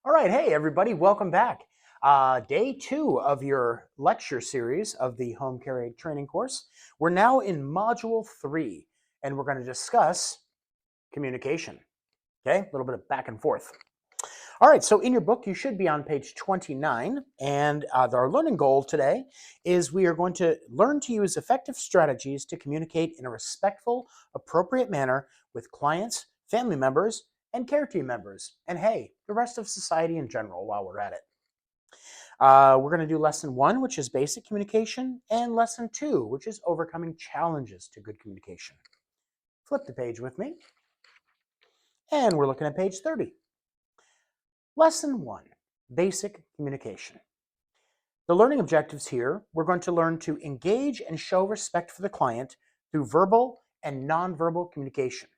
All right, hey everybody, welcome back. Day 2 of your lecture series of the Home Care Aid Training course. We're now in Module 3, and we're going to discuss communication. Okay, a little bit of back and forth. All right, so in your book, you should be on page 29, and our learning goal today is we are going to learn to use effective strategies to communicate in a respectful, appropriate manner with clients, family members, and care team members, and hey, the rest of society in general while we're at it. We're going to do lesson 1, which is basic communication, and lesson 2, which is overcoming challenges to good communication. Flip the page with me, and we're looking at page 30. Lesson 1, basic communication. The learning objectives here, we're going to learn to engage and show respect for the client through verbal and nonverbal communication.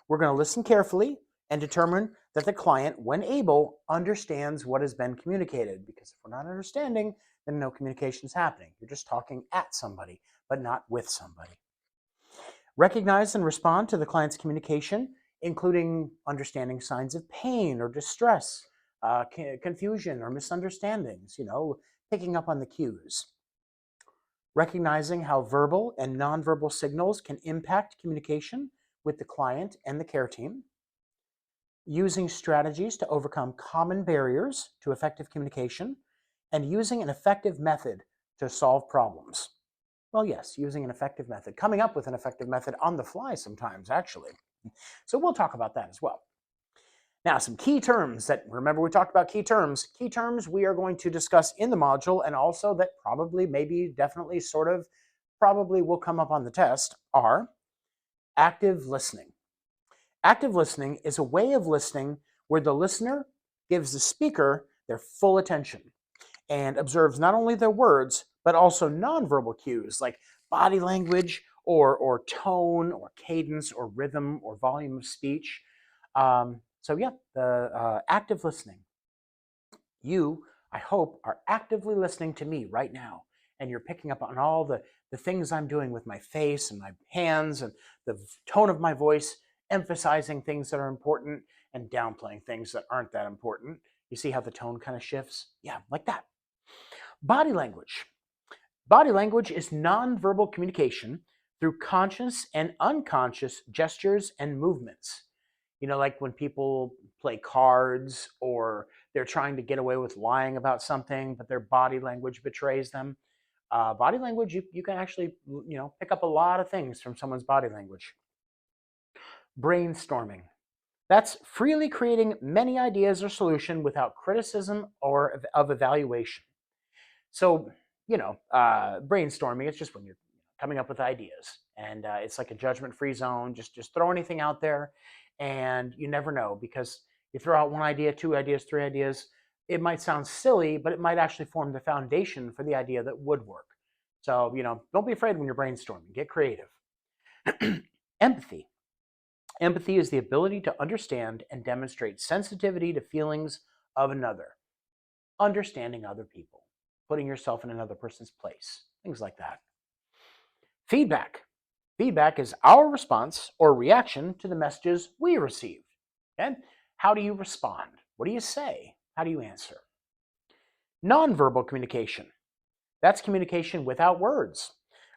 We're going to listen carefully and determine that the client, when able, understands what has been communicated. Because if we're not understanding, then no communication is happening. You're just talking at somebody, but not with somebody. Recognize and respond to the client's communication, including understanding signs of pain or distress, confusion or misunderstandings, picking up on the cues. Recognizing how verbal and nonverbal signals can impact communication with the client and the care team. Using strategies to overcome common barriers to effective communication, and using an effective method to solve problems. Well, yes, using an effective method, coming up with an effective method on the fly sometimes, actually. So we'll talk about that as well. Now, some key terms that, remember we talked about key terms. Key terms we are going to discuss in the module, and also that probably, maybe, definitely, sort of, probably will come up on the test are active listening. Active listening is a way of listening where the listener gives the speaker their full attention and observes not only their words, but also nonverbal cues like body language or tone or cadence or rhythm or volume of speech. The active listening. You, I hope, are actively listening to me right now, and you're picking up on all the things I'm doing with my face and my hands and the tone of my voice, emphasizing things that are important and downplaying things that aren't that important. You see how the tone kind of shifts? Yeah, like that. Body language. Body language is nonverbal communication through conscious and unconscious gestures and movements. Like when people play cards or they're trying to get away with lying about something, but their body language betrays them. Body language, you can actually, pick up a lot of things from someone's body language. Brainstorming. That's freely creating many ideas or solution without criticism or of evaluation. So, brainstorming, it's just when you're coming up with ideas, and it's like a judgment-free zone. Just throw anything out there, and you never know, because you throw out one idea, 2 ideas, 3 ideas, it might sound silly, but it might actually form the foundation for the idea that would work. So, don't be afraid when you're brainstorming. Get creative. Empathy. Empathy is the ability to understand and demonstrate sensitivity to feelings of another. Understanding other people, putting yourself in another person's place, things like that. Feedback. Feedback is our response or reaction to the messages we received. Okay? How do you respond? What do you say? How do you answer? Nonverbal communication. That's communication without words.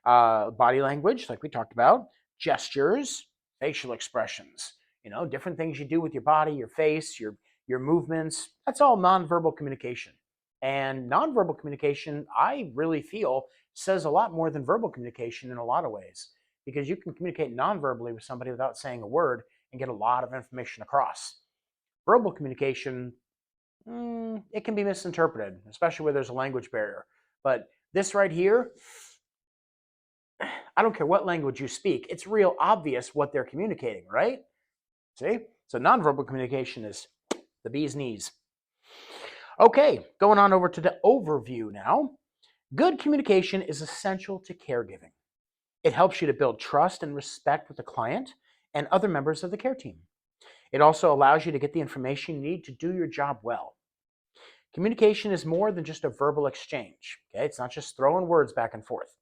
Body language, like we talked about, gestures, facial expressions, different things you do with your body, your face, your movements. That's all nonverbal communication. And nonverbal communication, I really feel, says a lot more than verbal communication in a lot of ways, because you can communicate nonverbally with somebody without saying a word and get a lot of information across. Verbal communication, it can be misinterpreted, especially where there's a language barrier. But this right here, I don't care what language you speak, it's real obvious what they're communicating, right? See? So nonverbal communication is the bee's knees. Okay, going on over to the overview now. Good communication is essential to caregiving. It helps you to build trust and respect with the client and other members of the care team. It also allows you to get the information you need to do your job well. Communication is more than just a verbal exchange. Okay? It's not just throwing words back and forth.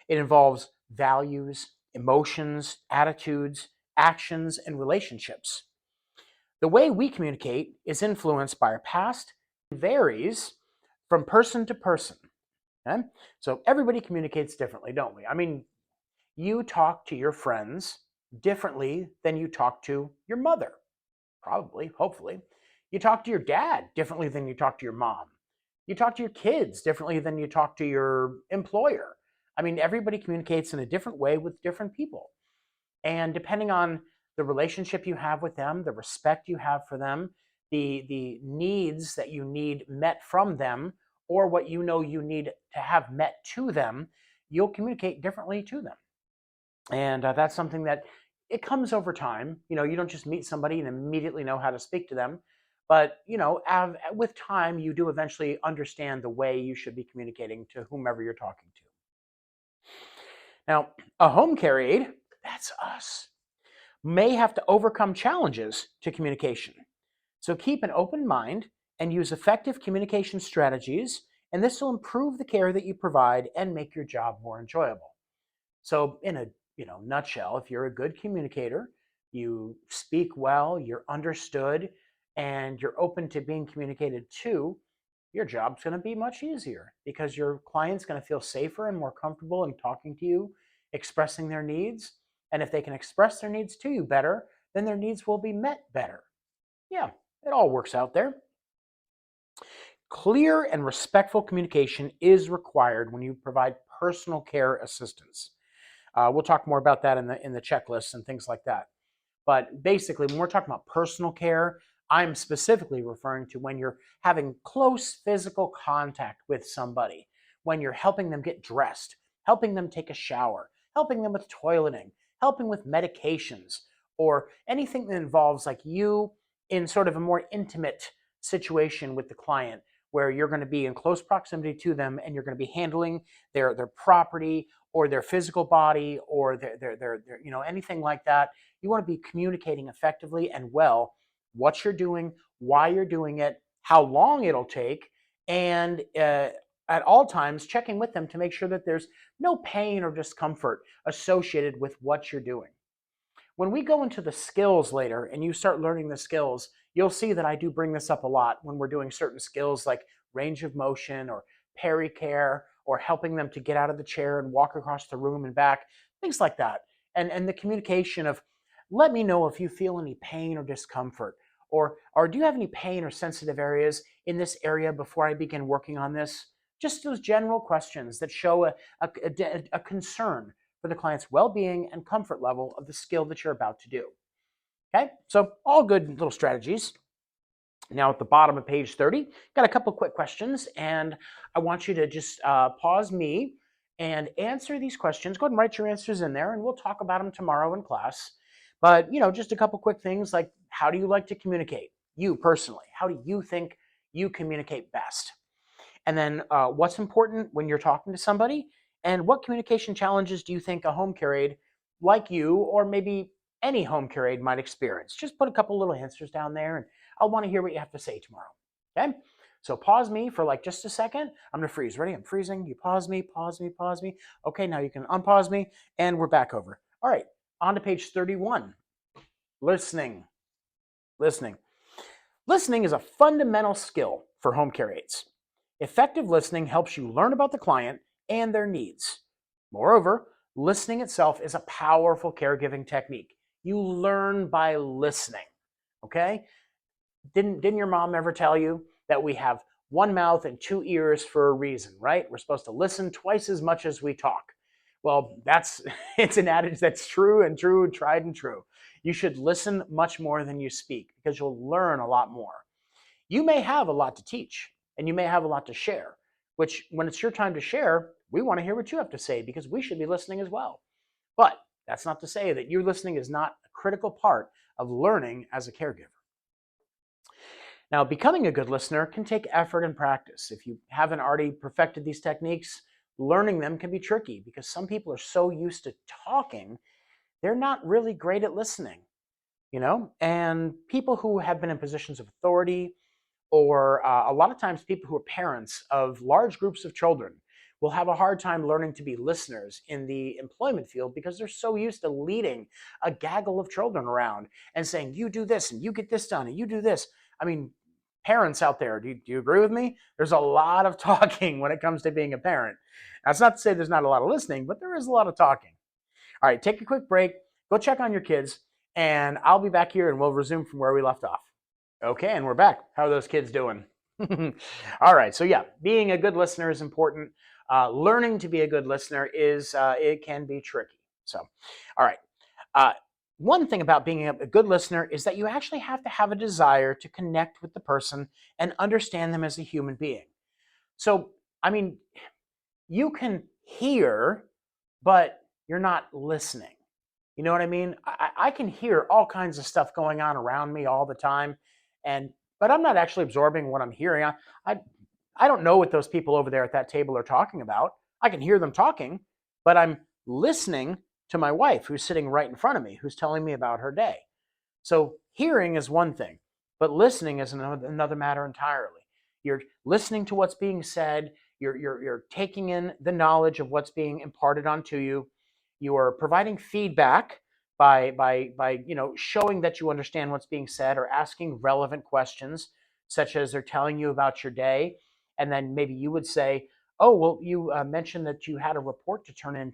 It involves values, emotions, attitudes, actions, and relationships. The way we communicate is influenced by our past, varies from person to person. Okay? So everybody communicates differently, don't we? I mean, you talk to your friends differently than you talk to your mother, probably, hopefully. You talk to your dad differently than you talk to your mom. You talk to your kids differently than you talk to your employer. I mean, everybody communicates in a different way with different people. And depending on the relationship you have with them, the respect you have for them, the needs that you need met from them, or what you know you need to have met to them, you'll communicate differently to them. And that's something that it comes over time. You don't just meet somebody and immediately know how to speak to them. But, with time, you do eventually understand the way you should be communicating to whomever you're talking to. Now, a home care aide, that's us, may have to overcome challenges to communication. So keep an open mind and use effective communication strategies, and this will improve the care that you provide and make your job more enjoyable. So in a nutshell, if you're a good communicator, you speak well, you're understood, and you're open to being communicated to, your job's going to be much easier because your client's going to feel safer and more comfortable in talking to you, expressing their needs. And if they can express their needs to you better, then their needs will be met better. Yeah, it all works out there. Clear and respectful communication is required when you provide personal care assistance. We'll talk more about that in the checklists and things like that. But basically, when we're talking about personal care, I'm specifically referring to when you're having close physical contact with somebody, when you're helping them get dressed, helping them take a shower, helping them with toileting, helping with medications, or anything that involves like you in sort of a more intimate situation with the client where you're going to be in close proximity to them and you're going to be handling their property or their physical body or their anything like that. You want to be communicating effectively and well what you're doing, why you're doing it, how long it'll take, and at all times checking with them to make sure that there's no pain or discomfort associated with what you're doing. When we go into the skills later and you start learning the skills, you'll see that I do bring this up a lot when we're doing certain skills like range of motion or pericare or helping them to get out of the chair and walk across the room and back, things like that. And the communication of let me know if you feel any pain or discomfort, or do you have any pain or sensitive areas in this area before I begin working on this? Just those general questions that show a concern for the client's well-being and comfort level of the skill that you're about to do. Okay, so all good little strategies. Now at the bottom of page 30, got a couple quick questions, and I want you to just pause me and answer these questions. Go ahead and write your answers in there, and we'll talk about them tomorrow in class. But, just a couple quick things like how do you like to communicate? You personally, how do you think you communicate best? And then what's important when you're talking to somebody? And what communication challenges do you think a home care aide like you, or maybe any home care aide might experience? Just put a couple little answers down there, and I'll want to hear what you have to say tomorrow. Okay? So pause me for like just a second. I'm going to freeze. Ready? I'm freezing. You pause me, pause me, pause me. Okay, now you can unpause me, and we're back over. All right, on to page 31. Listening. Listening. Listening is a fundamental skill for home care aides. Effective listening helps you learn about the client and their needs. Moreover, listening itself is a powerful caregiving technique. You learn by listening. Okay? Didn't your mom ever tell you that we have one mouth and two ears for a reason, right? We're supposed to listen twice as much as we talk. Well, it's an adage that's true and true, tried and true. You should listen much more than you speak because you'll learn a lot more. You may have a lot to teach and you may have a lot to share, which when it's your time to share, we want to hear what you have to say because we should be listening as well. But that's not to say that your listening is not a critical part of learning as a caregiver. Now, becoming a good listener can take effort and practice. If you haven't already perfected these techniques, learning them can be tricky because some people are so used to talking, they're not really great at listening, And people who have been in positions of authority, or a lot of times people who are parents of large groups of children, will have a hard time learning to be listeners in the employment field because they're so used to leading a gaggle of children around and saying, you do this and you get this done and you do this. I mean, parents out there, do you agree with me? There's a lot of talking when it comes to being a parent. That's not to say there's not a lot of listening, but there is a lot of talking. All right, take a quick break, go check on your kids, and I'll be back here and we'll resume from where we left off. Okay, and we're back. How are those kids doing? All right, so yeah, being a good listener is important. Learning to be a good listener it can be tricky. So, all right. One thing about being a good listener is that you actually have to have a desire to connect with the person and understand them as a human being. So, I mean, you can hear, but you're not listening. You know what I mean? I can hear all kinds of stuff going on around me all the time, but I'm not actually absorbing what I'm hearing. I I don't know what those people over there at that table are talking about. I can hear them talking, but I'm listening to my wife who's sitting right in front of me, who's telling me about her day. So hearing is one thing, but listening is another matter entirely. You're listening to what's being said. You're taking in the knowledge of what's being imparted onto you. You are providing feedback by showing that you understand what's being said or asking relevant questions, such as they're telling you about your day, and then maybe you would say, "Oh, well, you mentioned that you had a report to turn in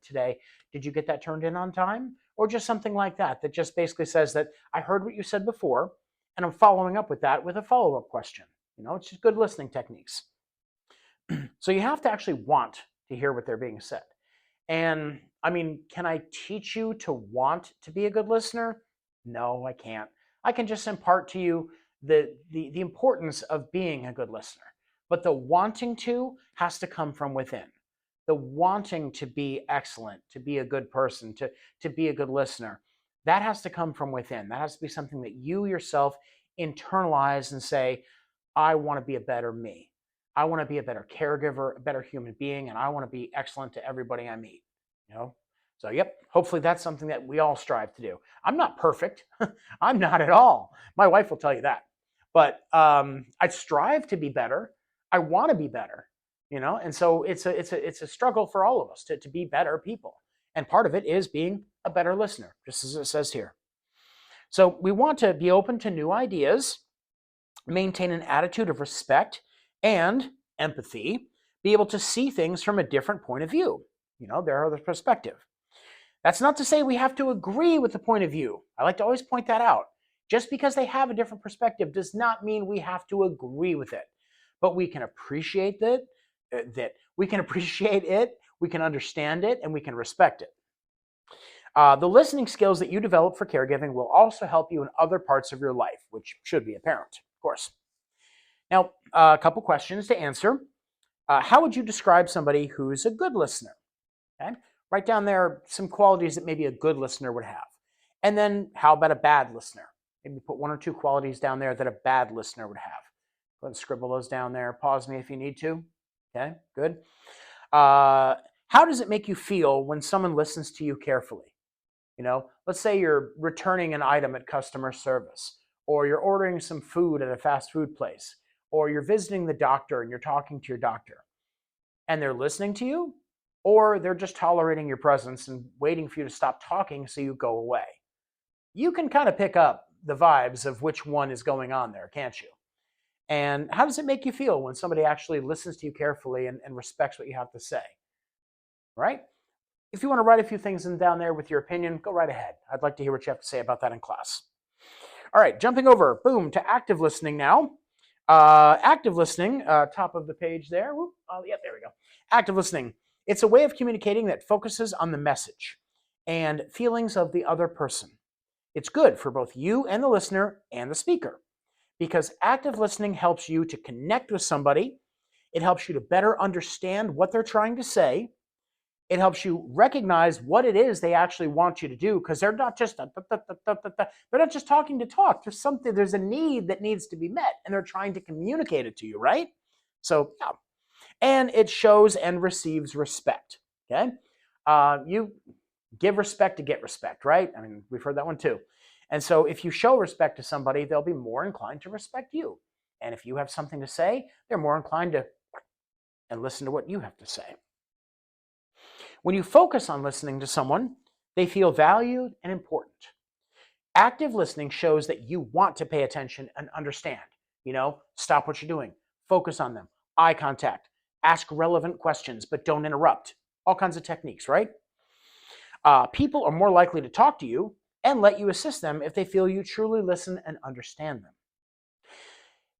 today. Did you get that turned in on time?" Or just something like that, that just basically says that I heard what you said before, and I'm following up with that with a follow-up question. It's just good listening techniques. So you have to actually want to hear what they're being said. And I mean, can I teach you to want to be a good listener? No, I can't. I can just impart to you the importance of being a good listener. But the wanting to has to come from within. The wanting to be excellent, to be a good person, to be a good listener, that has to come from within. That has to be something that you yourself internalize and say, I want to be a better me. I want to be a better caregiver, a better human being, and I want to be excellent to everybody I meet. You know? So, yep, hopefully that's something that we all strive to do. I'm not perfect. I'm not at all. My wife will tell you that. But I strive to be better. I want to be better, and so it's a struggle for all of us to be better people. And part of it is being a better listener, just as it says here. So we want to be open to new ideas, maintain an attitude of respect and empathy, be able to see things from a different point of view, their other perspective. That's not to say we have to agree with the point of view. I like to always point that out. Just because they have a different perspective does not mean we have to agree with it. But we can appreciate we can appreciate it, we can understand it, and we can respect it. The listening skills that you develop for caregiving will also help you in other parts of your life, which should be apparent, of course. Now, a couple questions to answer. How would you describe somebody who's a good listener? Okay? Write down there some qualities that maybe a good listener would have. And then how about a bad listener? Maybe put one or two qualities down there that a bad listener would have. Go ahead and scribble those down there. Pause me if you need to. Okay, good. How does it make you feel when someone listens to you carefully? Let's say you're returning an item at customer service, or you're ordering some food at a fast food place, or you're visiting the doctor and you're talking to your doctor, and they're listening to you, or they're just tolerating your presence and waiting for you to stop talking so you go away. You can kind of pick up the vibes of which one is going on there, can't you? And how does it make you feel when somebody actually listens to you carefully and respects what you have to say? Right? If you want to write a few things down there with your opinion, go right ahead. I'd like to hear what you have to say about that in class. All right, jumping over, boom, to active listening now. Active listening, top of the page there. Yep, there we go. Active listening. It's a way of communicating that focuses on the message and feelings of the other person. It's good for both you and the listener and the speaker because active listening helps you to connect with somebody. It helps you to better understand what they're trying to say. It helps you recognize what it is they actually want you to do because they're not just talking to talk. There's a need that needs to be met, and they're trying to communicate it to you, right? So, yeah. And it shows and receives respect. Okay, you give respect to get respect, right? I mean, we've heard that one too. And so, if you show respect to somebody, they'll be more inclined to respect you. And if you have something to say, they're more inclined to and listen to what you have to say. When you focus on listening to someone, they feel valued and important. Active listening shows that you want to pay attention and understand. Stop what you're doing, focus on them, eye contact, ask relevant questions, but don't interrupt. All kinds of techniques, right? People are more likely to talk to you and let you assist them if they feel you truly listen and understand them.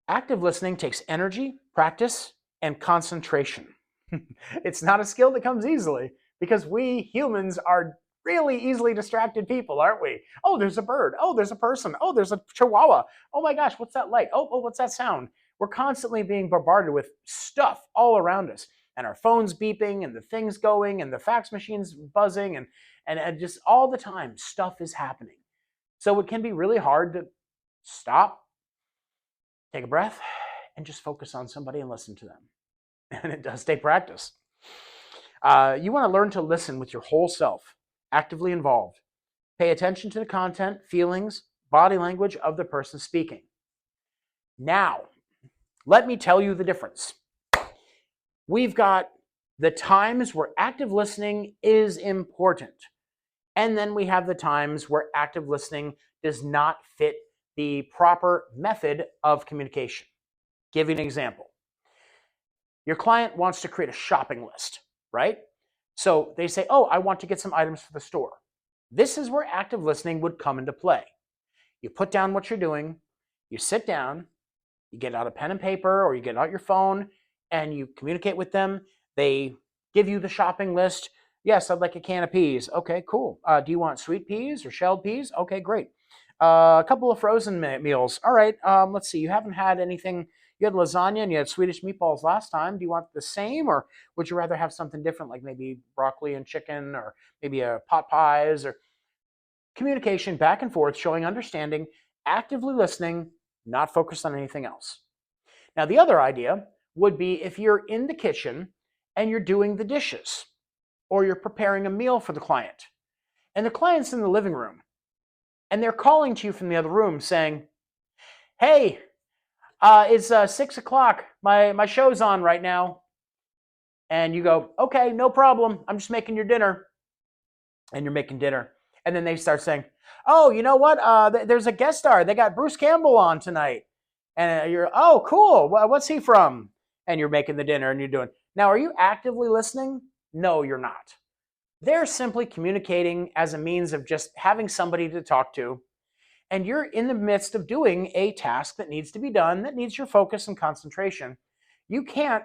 Active listening takes energy, practice, and concentration. It's not a skill that comes easily because we humans are really easily distracted people, aren't we? Oh, there's a bird. Oh, there's a person. Oh, there's a chihuahua. Oh my gosh, what's that light? Oh, what's that sound? We're constantly being bombarded with stuff all around us, and our phones beeping, and the things going, and the fax machines buzzing, and just all the time stuff is happening. So it can be really hard to stop, take a breath, and just focus on somebody and listen to them. And it does take practice. You want to learn to listen with your whole self, actively involved. Pay attention to the content, feelings, body language of the person speaking. Now, let me tell you the difference. We've got the times where active listening is important. And then we have the times where active listening does not fit the proper method of communication. Give you an example. Your client wants to create a shopping list, right? So they say, oh, I want to get some items for the store. This is where active listening would come into play. You put down what you're doing, you sit down, you get out a pen and paper, or you get out your phone, and you communicate with them. They give you the shopping list. Yes, I'd like a can of peas. Okay, cool. Do you want sweet peas or shelled peas? Okay, great. A couple of frozen meals. All right, let's see. You haven't had anything. You had lasagna and you had Swedish meatballs last time. Do you want the same, or would you rather have something different, like maybe broccoli and chicken, or maybe a pot pies? Or communication back and forth, showing understanding, actively listening, not focused on anything else. Now, the other idea would be if you're in the kitchen and you're doing the dishes, or you're preparing a meal for the client, and the client's in the living room, and they're calling to you from the other room saying, hey, it's 6 o'clock. My show's on right now. And you go, okay, no problem. I'm just making your dinner. And you're making dinner. And then they start saying, oh, you know what? There's a guest star. They got Bruce Campbell on tonight. And you're, oh, cool. What's he from? And you're making the dinner and you're doing. Now, are you actively listening? No, you're not. They're simply communicating as a means of just having somebody to talk to. And you're in the midst of doing a task that needs to be done, that needs your focus and concentration. You can't,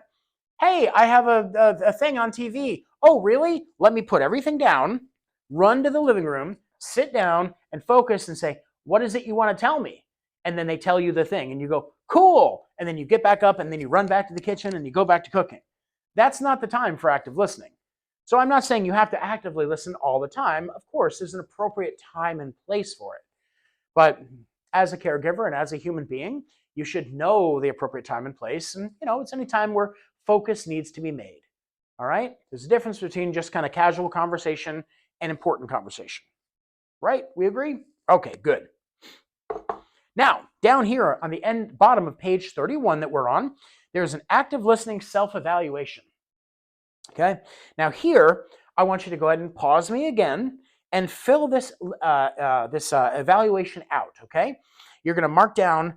hey, I have a thing on TV. Oh, really? Let me put everything down, run to the living room, sit down, and focus and say, what is it you want to tell me? And then they tell you the thing, and you go, cool. And then you get back up, and then you run back to the kitchen, and you go back to cooking. That's not the time for active listening. So I'm not saying you have to actively listen all the time. Of course, there's an appropriate time and place for it. But as a caregiver and as a human being, you should know the appropriate time and place. And, it's any time where focus needs to be made. All right? There's a difference between just kind of casual conversation and important conversation. Right? We agree? Okay, good. Now, down here on the bottom of page 31 that we're on, there's an active listening self-evaluation. Okay? Now here, I want you to go ahead and pause me again and fill this evaluation out, okay? You're going to mark down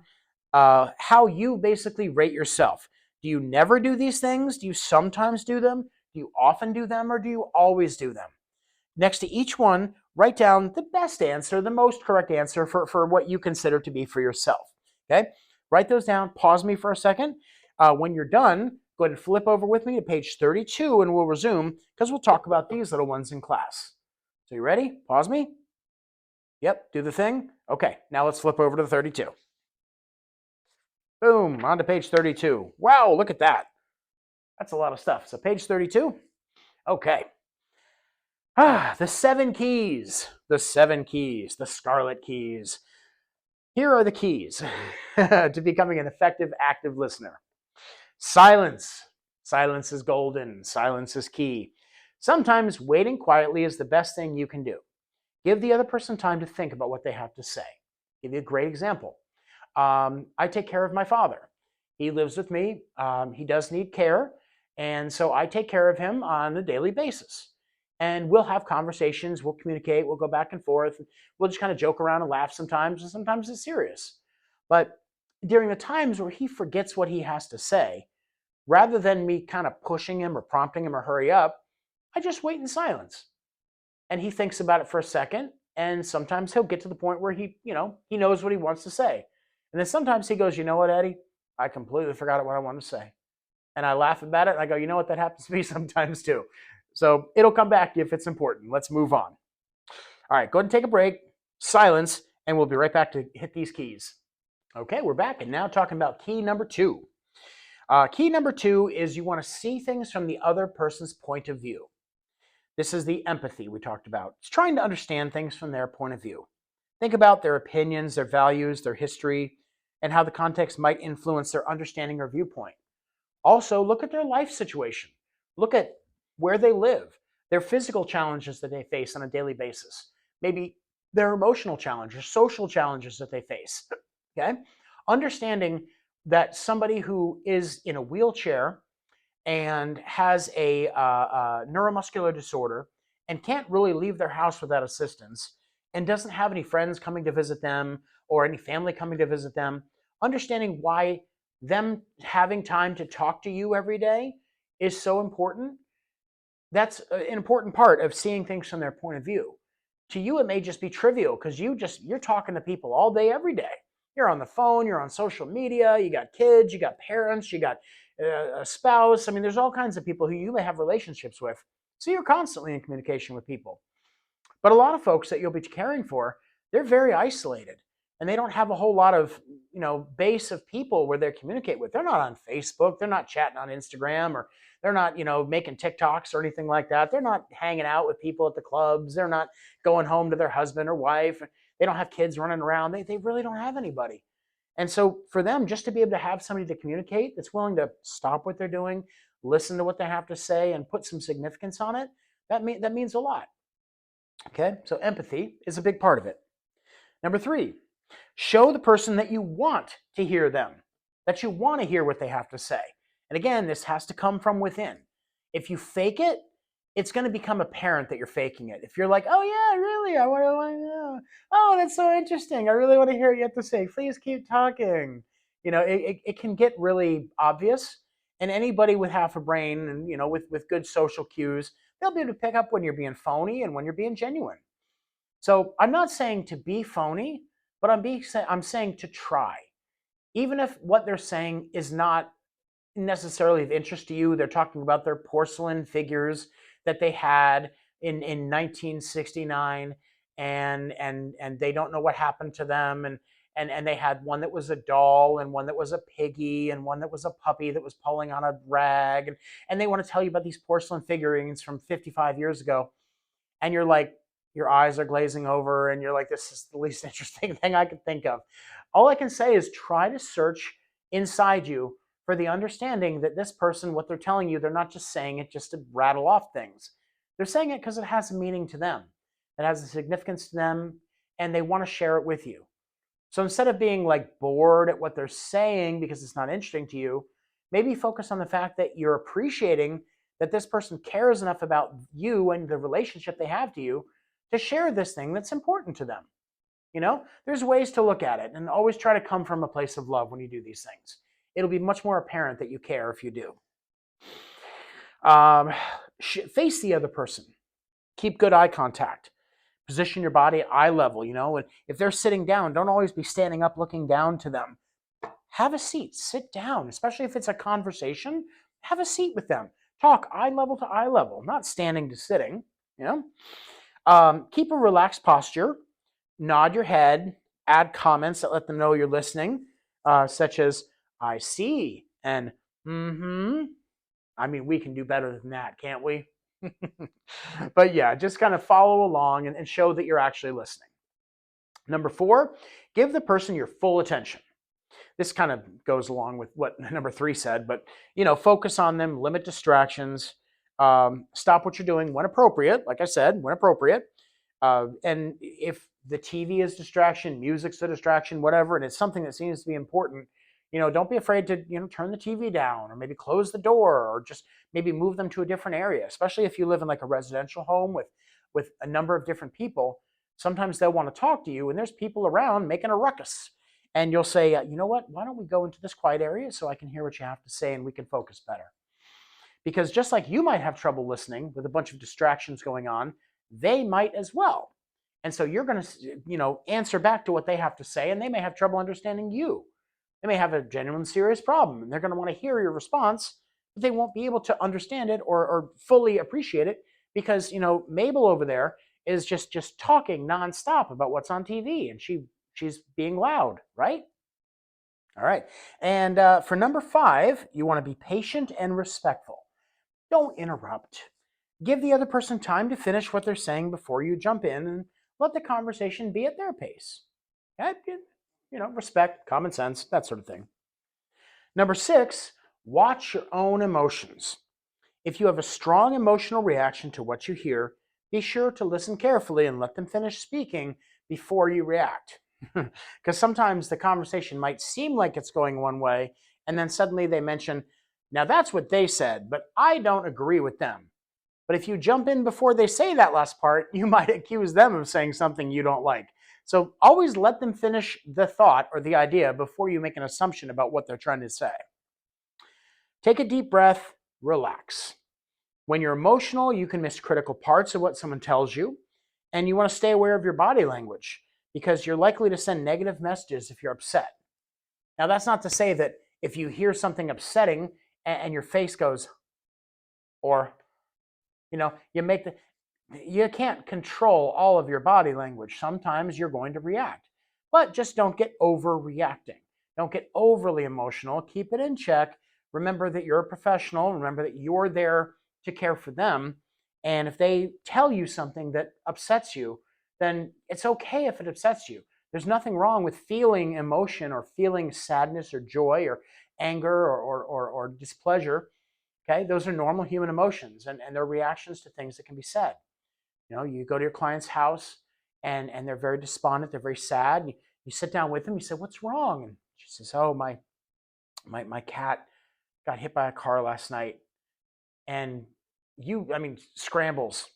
how you basically rate yourself. Do you never do these things? Do you sometimes do them? Do you often do them, or do you always do them? Next to each one, write down the best answer, the most correct answer for what you consider to be for yourself, okay? Write those down. Pause me for a second. When you're done, go ahead and flip over with me to page 32, and we'll resume because we'll talk about these little ones in class. So you ready? Pause me. Yep, do the thing. Okay, now let's flip over to the 32. Boom, on to page 32. Wow, look at that. That's a lot of stuff. So page 32. Okay. The 7 keys. The 7 keys. The scarlet keys. Here are the keys to becoming an effective, active listener. Silence. Silence is golden. Silence is key. Sometimes waiting quietly is the best thing you can do. Give the other person time to think about what they have to say. I'll give you a great example. I take care of my father. He lives with me. He does need care. And so I take care of him on a daily basis. And we'll have conversations, we'll communicate, we'll go back and forth. We'll just kind of joke around and laugh sometimes, and sometimes it's serious. But during the times where he forgets what he has to say, rather than me kind of pushing him or prompting him or hurry up, I just wait in silence. And he thinks about it for a second. And sometimes he'll get to the point where he knows what he wants to say. And then sometimes he goes, you know what, Eddie? I completely forgot what I wanted to say. And I laugh about it. And I go, you know what? That happens to me sometimes too. So it'll come back if it's important. Let's move on. All right, go ahead and take a break, silence, and we'll be right back to hit these keys. Okay, we're back and now talking about key number 2. Key number 2 is you want to see things from the other person's point of view. This is the empathy we talked about. It's trying to understand things from their point of view. Think about their opinions, their values, their history, and how the context might influence their understanding or viewpoint. Also, look at their life situation. Look at where they live, their physical challenges that they face on a daily basis, maybe their emotional challenges, social challenges that they face. Okay? Understanding that somebody who is in a wheelchair and has a neuromuscular disorder and can't really leave their house without assistance and doesn't have any friends coming to visit them or any family coming to visit them, understanding why them having time to talk to you every day is so important. That's an important part of seeing things from their point of view. To you, it may just be trivial because you're talking to people all day, every day. You're on the phone, you're on social media, you got kids, you got parents, you got a spouse. I mean, there's all kinds of people who you may have relationships with. So you're constantly in communication with people. But a lot of folks that you'll be caring for, they're very isolated and they don't have a whole lot of, base of people where they communicate with. They're not on Facebook, they're not chatting on Instagram, or they're not, making TikToks or anything like that. They're not hanging out with people at the clubs. They're not going home to their husband or wife. They don't have kids running around. They really don't have anybody. And so for them, just to be able to have somebody to communicate that's willing to stop what they're doing, listen to what they have to say, and put some significance on it, that means a lot. Okay, so empathy is a big part of it. Number 3, show the person that you want to hear them, that you want to hear what they have to say. And again, this has to come from within. If you fake it, it's going to become apparent that you're faking it. If you're like, oh yeah, really, I want to know. Oh, that's so interesting. I really want to hear what you have to say. Please keep talking. It can get really obvious. And anybody with half a brain and, with good social cues, they'll be able to pick up when you're being phony and when you're being genuine. So I'm not saying to be phony, but I'm saying to try. Even if what they're saying is not necessarily of interest to you, they're talking about their porcelain figures that they had in 1969, and they don't know what happened to them, and they had one that was a doll and one that was a piggy and one that was a puppy that was pulling on a rag, and they want to tell you about these porcelain figurines from 55 years ago, and you're like, your eyes are glazing over and you're like, this is the least interesting thing I could think of. All I can say is try to search inside you for the understanding that this person, what they're telling you, they're not just saying it just to rattle off things. They're saying it because it has a meaning to them. It has a significance to them, and they want to share it with you. So instead of being like bored at what they're saying because it's not interesting to you, maybe focus on the fact that you're appreciating that this person cares enough about you and the relationship they have to you to share this thing that's important to them. There's ways to look at it, and always try to come from a place of love when you do these things. It'll be much more apparent that you care if you do. Face the other person. Keep good eye contact. Position your body at eye level, and if they're sitting down, don't always be standing up looking down to them. Have a seat, sit down, especially if it's a conversation, have a seat with them. Talk eye level to eye level, not standing to sitting, Keep a relaxed posture, nod your head, add comments that let them know you're listening, such as, I see, and mm-hmm. I mean, we can do better than that, can't we? But yeah, just kind of follow along and show that you're actually listening. Number 4, give the person your full attention. This kind of goes along with what number 3 said, but focus on them, limit distractions, stop what you're doing when appropriate. Like I said, when appropriate. And if the TV is distraction, music's a distraction, whatever, and it's something that seems to be important, don't be afraid to, turn the TV down or maybe close the door or just maybe move them to a different area, especially if you live in like a residential home with a number of different people. Sometimes they'll want to talk to you and there's people around making a ruckus. And you'll say, you know what, why don't we go into this quiet area so I can hear what you have to say and we can focus better. Because just like you might have trouble listening with a bunch of distractions going on, they might as well. And so you're going to, answer back to what they have to say, and they may have trouble understanding you. They may have a genuine serious problem, and they're going to want to hear your response, but they won't be able to understand it or fully appreciate it because, Mabel over there is just talking nonstop about what's on TV, and she's being loud, right? All right. And for number 5, you want to be patient and respectful. Don't interrupt. Give the other person time to finish what they're saying before you jump in and let the conversation be at their pace. Respect, common sense, that sort of thing. Number 6, watch your own emotions. If you have a strong emotional reaction to what you hear, be sure to listen carefully and let them finish speaking before you react. Because sometimes the conversation might seem like it's going one way, and then suddenly they mention, now that's what they said, but I don't agree with them. But if you jump in before they say that last part, you might accuse them of saying something you don't like. So always let them finish the thought or the idea before you make an assumption about what they're trying to say. Take a deep breath, relax. When you're emotional, you can miss critical parts of what someone tells you, and you want to stay aware of your body language because you're likely to send negative messages if you're upset. Now, that's not to say that if you hear something upsetting and your face goes, or, you can't control all of your body language. Sometimes you're going to react, but just don't get overreacting. Don't get overly emotional. Keep it in check. Remember that you're a professional. Remember that you're there to care for them. And if they tell you something that upsets you, then it's okay if it upsets you. There's nothing wrong with feeling emotion or feeling sadness or joy or anger or displeasure. Okay, those are normal human emotions and they're reactions to things that can be said. You go to your client's house and they're very despondent, they're very sad. You sit down with them, you say, what's wrong? And she says, oh, my cat got hit by a car last night. And scrambles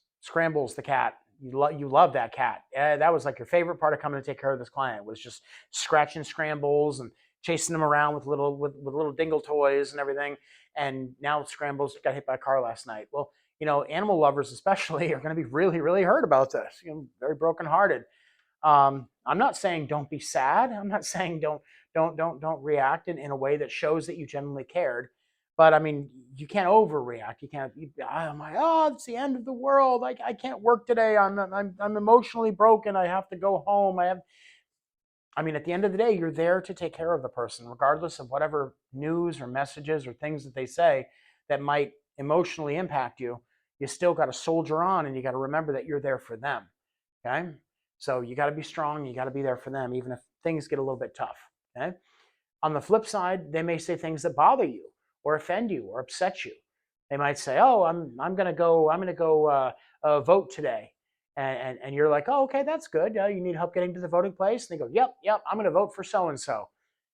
the cat. You love that cat. That was like your favorite part of coming to take care of this client, was just scratching Scrambles and chasing them around with little dingle toys and everything. And now Scrambles got hit by a car last night. Well, animal lovers especially are going to be really, really hurt about this. Very brokenhearted. I'm not saying don't be sad. I'm not saying don't react in a way that shows that you genuinely cared. But you can't overreact. You can't. It's the end of the world. I can't work today. I'm emotionally broken. I have to go home. At the end of the day, you're there to take care of the person, regardless of whatever news or messages or things that they say that might emotionally impact you. You still got to soldier on, and you got to remember that you're there for them. Okay, so you got to be strong. You got to be there for them, even if things get a little bit tough. Okay. On the flip side, they may say things that bother you, or offend you, or upset you. They might say, "Oh, I'm gonna go vote today," and you're like, "Oh, okay, that's good. You need help getting to the voting place?" And they go, "Yep, I'm gonna vote for so and so."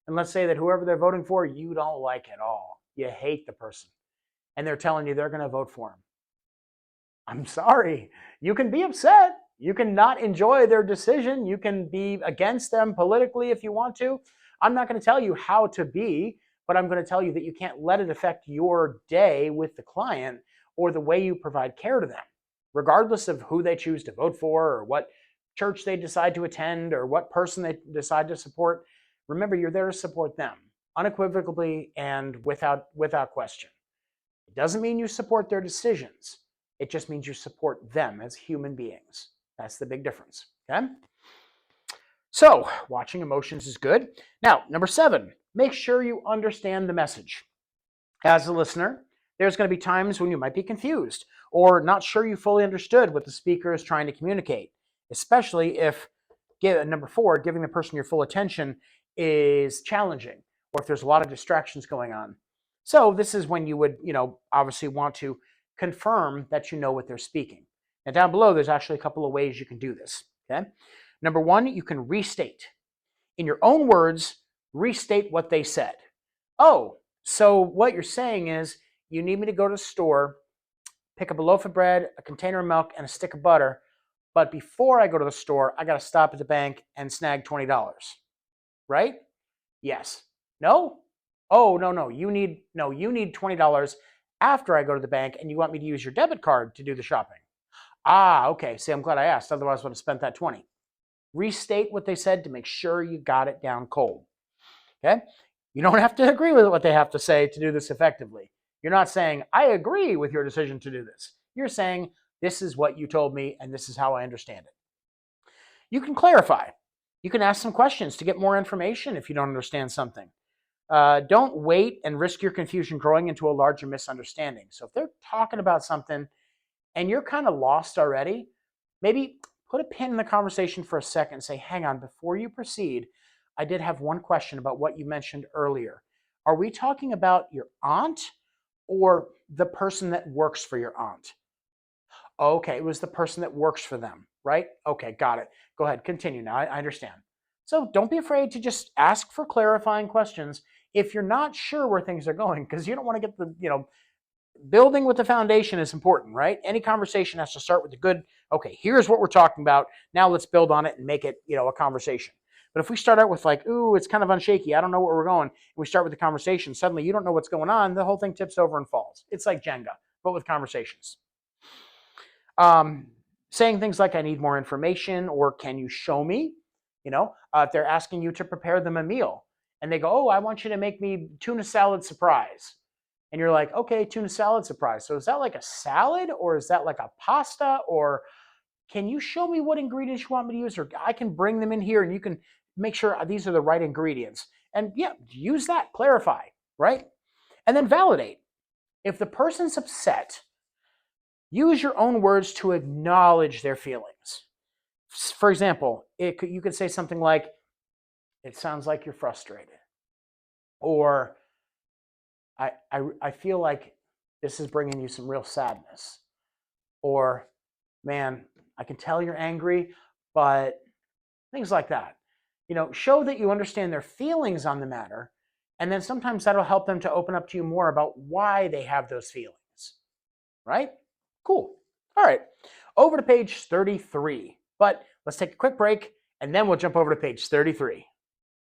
And let's say that whoever they're voting for, you don't like at all. You hate the person, and they're telling you they're gonna vote for him. I'm sorry. You can be upset. You can not enjoy their decision. You can be against them politically if you want to. I'm not going to tell you how to be, but I'm going to tell you that you can't let it affect your day with the client or the way you provide care to them, regardless of who they choose to vote for or what church they decide to attend or what person they decide to support. Remember, you're there to support them unequivocally and without question. It doesn't mean you support their decisions. It just means you support them as human beings. That's the big difference, okay? So, watching emotions is good. Now, number 7, make sure you understand the message. As a listener, there's going to be times when you might be confused or not sure you fully understood what the speaker is trying to communicate, especially if, number 4, giving the person your full attention is challenging or if there's a lot of distractions going on. So this is when you would, obviously want to confirm that you know what they're speaking. Now down below, there's actually a couple of ways you can do this, okay? Number 1, you can restate. In your own words, restate what they said. Oh, so what you're saying is you need me to go to the store, pick up a loaf of bread, a container of milk, and a stick of butter. But before I go to the store, I got to stop at the bank and snag $20, right? Yes. No? Oh, no, no. You need $20 after I go to the bank and you want me to use your debit card to do the shopping. Ah, okay. See, I'm glad I asked. Otherwise, I would have spent that 20. Restate what they said to make sure you got it down cold. Okay? You don't have to agree with what they have to say to do this effectively. You're not saying, I agree with your decision to do this. You're saying, this is what you told me and this is how I understand it. You can clarify. You can ask some questions to get more information if you don't understand something. Don't wait and risk your confusion growing into a larger misunderstanding. So if they're talking about something and you're kind of lost already, maybe put a pin in the conversation for a second and say, hang on, before you proceed, I did have one question about what you mentioned earlier. Are we talking about your aunt or the person that works for your aunt? Okay, it was the person that works for them, right? Okay, got it. Go ahead, continue now. I understand. So don't be afraid to just ask for clarifying questions if you're not sure where things are going, because you don't want to get building with the foundation is important, right? Any conversation has to start with the good, okay, here's what we're talking about. Now let's build on it and make it, a conversation. But if we start out with like, ooh, it's kind of unshaky, I don't know where we're going, and we start with the conversation, suddenly you don't know what's going on, the whole thing tips over and falls. It's like Jenga, but with conversations. Um, Saying things like, I need more information, or can you show me? If they're asking you to prepare them a meal and they go, oh, I want you to make me tuna salad surprise. And you're like, okay, tuna salad surprise. So is that like a salad or is that like a pasta? Or can you show me what ingredients you want me to use? Or I can bring them in here and you can make sure these are the right ingredients. And yeah, use that, clarify, right? And then validate. If the person's upset, use your own words to acknowledge their feelings. For example, you could say something like, it sounds like you're frustrated. Or I feel like this is bringing you some real sadness. Or, man, I can tell you're angry, but things like that. Show that you understand their feelings on the matter, and then sometimes that'll help them to open up to you more about why they have those feelings. Right? Cool. All right. Over to page 33. But let's take a quick break, and then we'll jump over to page 33.